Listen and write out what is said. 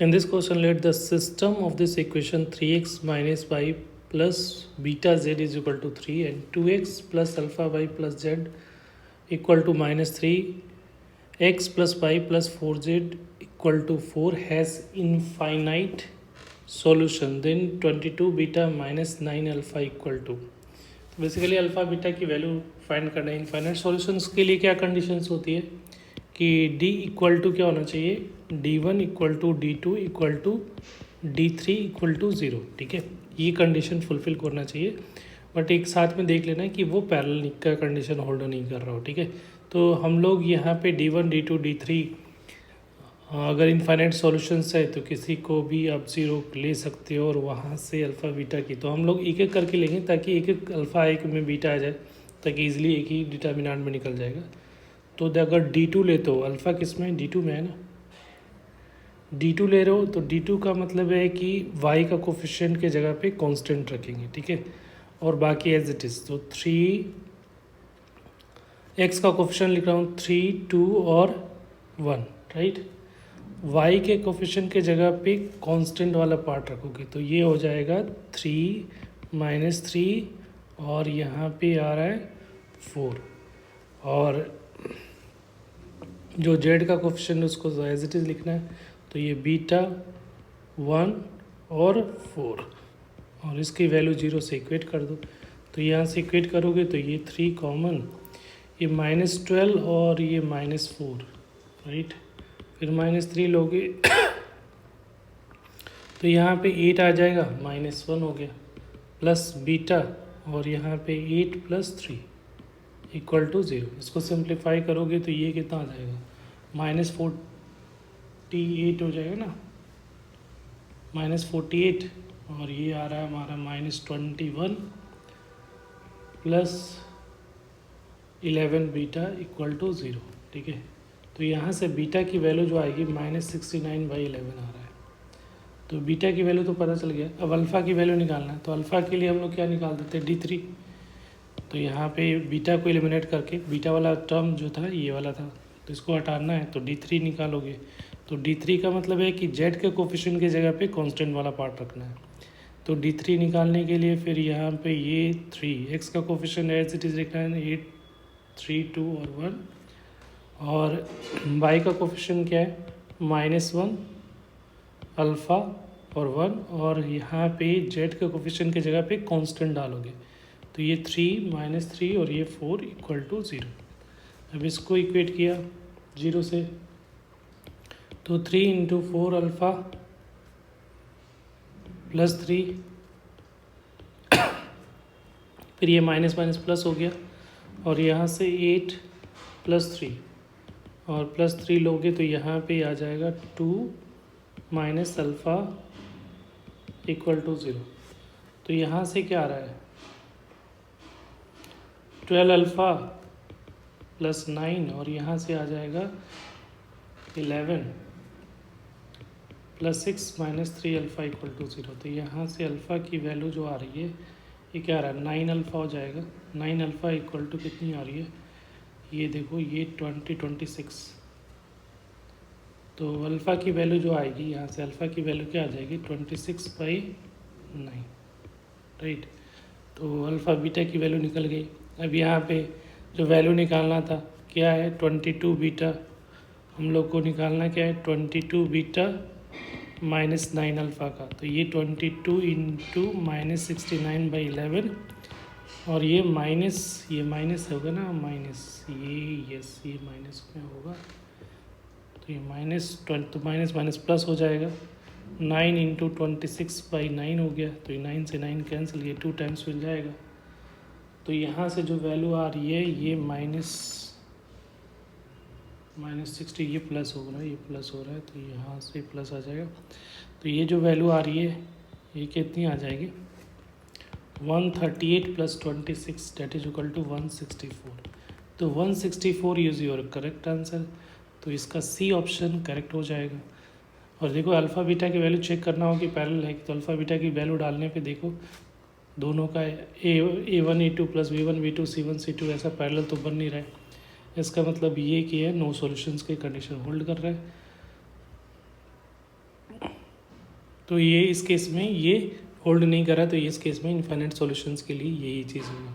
In this question, let the system of this equation 3x minus y plus beta z is equal to 3 and 2x plus alpha y plus z equal to minus 3, x plus y plus 4z equal to 4 has infinite solution. Then 22 beta minus 9 alpha equal to. Basically alpha beta की value find करना है. Infinite solutions के लिए क्या conditions होती है कि d equal to क्या होना चाहिए, d1 equal to d2 equal to d3 equal to 0. ठीक है, ये कंडीशन फुलफिल करना चाहिए. बट एक साथ में देख लेना कि वो पैरेलल का कंडीशन होल्ड नहीं कर रहा हो. ठीक है, तो हम लोग यहाँ पे d1 d2 d3 अगर इनफाइनाइट सॉल्यूशंस है तो किसी को भी आप 0 ले सकते हो और वहाँ से अल्फ़ा बीटा की. तो हम लोग एक एक करके लेंगे ताकि एक एक अल्फ़ा एक में बीटा आ जाए, ताकि इजीली एक ही डिटर्मिनेंट में निकल जाएगा. तो अगर d2 लेते हो, अल्फ़ा किस में, d2 में है ना, d2 ले रहे हो तो d2 का मतलब है कि y का कोफिशिएंट के जगह पे कांस्टेंट रखेंगे. ठीक है, और बाकी एज इट इज़. तो 3 x का कोफिशिएंट लिख रहा हूँ 3, 2 और 1. राइट, y के कोफिशिएंट के जगह पे कांस्टेंट वाला पार्ट रखोगे तो ये हो जाएगा 3 माइनस 3 और यहाँ पे आ रहा है 4. और जो z का कोफिशिएंट उसको एज इट इज़ लिखना है. तो ये बीटा 1 और 4 और इसकी वैल्यू 0 से इक्वेट कर दो. तो यहाँ से इक्वेट करोगे तो ये 3 कॉमन, ये -12 और ये -4. राइट, फिर -3 लोगे तो यहाँ पे 8 आ जाएगा, -1 हो गया, प्लस बीटा और यहाँ पे 8 प्लस 3 इक्वल टू 0. इसको सिंप्लीफाई करोगे तो ये कितना आ जाएगा, -48 हो जाएगा ना, -48 और ये आ रहा है हमारा -21 प्लस 11 बीटा इक्वल टू 0. ठीक है, तो यहाँ से बीटा की वैल्यू जो आएगी -69/11 आ रहा है. तो बीटा की वैल्यू तो पता चल गया. अब अल्फ़ा की वैल्यू निकालना है. तो अल्फ़ा के लिए हम लोग क्या निकाल देते हैं, d3. तो यहाँ पे बीटा को एलिमिनेट करके, बीटा वाला टर्म जो था ये वाला था तो इसको हटाना है, तो d3 निकालोगे. तो d3 का मतलब है कि z के कोफिशिएंट की जगह पे कांस्टेंट वाला पार्ट रखना है. तो d3 निकालने के लिए फिर यहाँ पे ये 3, x का कोफिशिएंट एज इट इज़ लिखना है 8, 3, 2 और 1. और y का कोफिशिएंट क्या है, -1 अल्फ़ा और 1. और यहाँ पे z के कोफिशिएंट की जगह पे कांस्टेंट डालोगे तो ये 3 -3 और ये 4 इक्वल टू 0. अब इसको इक्वेट किया 0 से तो 3 इंटू 4 अल्फ़ा प्लस 3, फिर ये माइनस माइनस प्लस हो गया और यहाँ से 8 प्लस 3 और प्लस 3 लोगे तो यहाँ पे आ जाएगा 2 माइनस अल्फ़ा इक्वल टू 0. तो यहाँ से क्या आ रहा है, 12 अल्फ़ा प्लस 9 और यहाँ से आ जाएगा 11 plus 6 minus 3 alpha equal to 0. तो यहाँ से अल्फ़ा की वैल्यू जो आ रही है ये क्या आ रहा है, 9 अल्फ़ा हो जाएगा. 9 अल्फ़ा इक्वल टू कितनी आ रही है, ये देखो ये 26. तो अल्फ़ा की वैल्यू जो आएगी यहाँ से, अल्फ़ा की वैल्यू क्या आ जाएगी 26/9. राइट, तो अल्फ़ा बीटा की वैल्यू निकल गई. अब यहाँ पे जो वैल्यू निकालना था क्या है, 22 बीटा. हम लोग को निकालना क्या है, 22 बीटा -9 अल्फ़ा का. तो ये 22 इंटू -69/11 और ये माइनस होगा ना, माइनस ये, यस ये माइनस में होगा. तो ये -20 तो माइनस प्लस हो जाएगा. 9 इंटू 26/9 हो गया. तो ये 9 से 9 कैंसिल, ये 2 टाइम्स मिल जाएगा. तो यहाँ से जो वैल्यू आ रही है ये -60, ये प्लस हो रहा है, ये प्लस हो रहा है तो यहाँ से प्लस आ जाएगा. तो ये जो वैल्यू आ रही है ये कितनी आ जाएगी, 138 plus 26 that is equal to 164. तो 164 इज़ योर करेक्ट आंसर. तो इसका सी ऑप्शन करेक्ट हो जाएगा. और देखो अल्फ़ा बीटा की वैल्यू चेक करना हो कि पैरेलल है, तो अल्फ़ा बीटा की वैल्यू डालने पे देखो दोनों का A1 A2 plus B1 B2 C1 C2 ऐसा पैरेलल तो बन नहीं रहा है. इसका मतलब ये कि है नो सॉल्यूशंस की कंडीशन होल्ड कर रहा है. तो ये इस केस में ये होल्ड नहीं करा, तो इस केस में इनफाइनाइट सॉल्यूशंस के लिए यही चीज़ होगा।